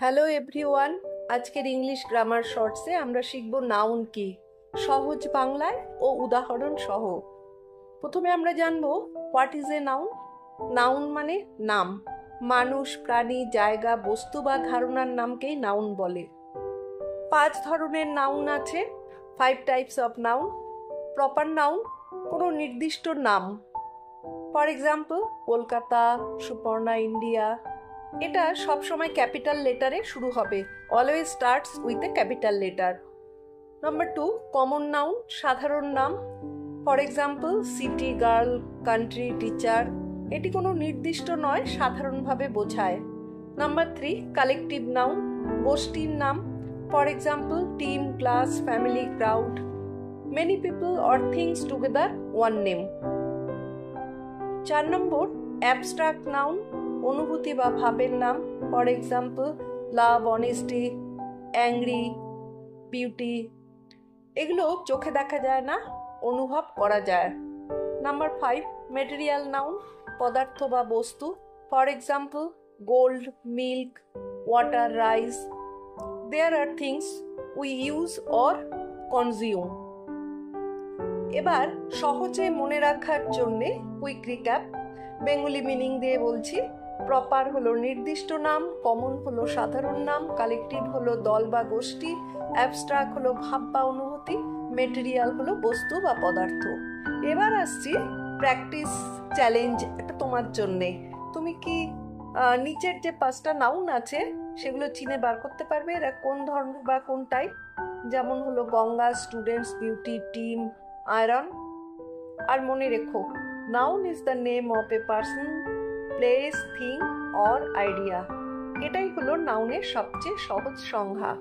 Hello everyone, আজকের English grammar শর্টসে আমরা শিখব নাউন কি, সহজ বাংলায় ও উদাহরণ সহ। প্রথমে আমরা জানব what is a noun. Noun মানে নাম, মানুষ, প্রাণী, জায়গা, বস্তু বা ধারণার নামকেই নাউন বলে। 5 ধরনের নাউন আছে, 5 types of noun. Proper noun, কোনো নির্দিষ্ট নাম। For example, Kolkata, Suparna, India. এটা সবসময় ক্যাপিটাল লেটারে শুরু হবে, always starts with a capital letter. Number 2, common noun, সাধারণ নাম। For example, city, girl, country, teacher. এটি কোনো নির্দিষ্ট নয়, সাধারণভাবে বোঝায়। নাম্বার 3, কালেকটিভ নাউন, গোষ্ঠীর নাম। For example, team, class, family, crowd. Many people or things together, one name. 4 number, abstract noun, অনুভূতি বা ভাবের নাম। For example, love, honesty, angry, beauty. এগুলো চোখে দেখা যায় না, অনুভব করা যায়। নাম্বার 5, ম্যাটেরিয়াল নাউন, পদার্থ বা বস্তু। For example, gold, milk, water, rice. There are things we use or consume. এবার সহজে মনে রাখার জন্যে কুইক রিক্যাপ। বেঙ্গলি মিনিং দিয়ে বলছি। প্রপার হলো নির্দিষ্ট নাম, কমন হলো সাধারণ নাম, কালেকটিভ হলো দল বা গোষ্ঠী, অ্যাবস্ট্রাক্ট হলো ভাব বা অনুভূতি, মেটেরিয়াল হলো বস্তু বা পদার্থ। এবার আসছি প্র্যাকটিস চ্যালেঞ্জ একটা তোমার জন্যে। তুমি কি নিচের যে 5টা নাউন আছে সেগুলো চিনে বার করতে পারবে এরা কোন ধরনের বা কোন টাইপ? যেমন হলো Ganga, students, beauty, team, iron. আর মনে রেখো, noun is the name of a person, place, thing or idea. এটাই হলো নাউনের সবচেয়ে সহজ সংজ্ঞা।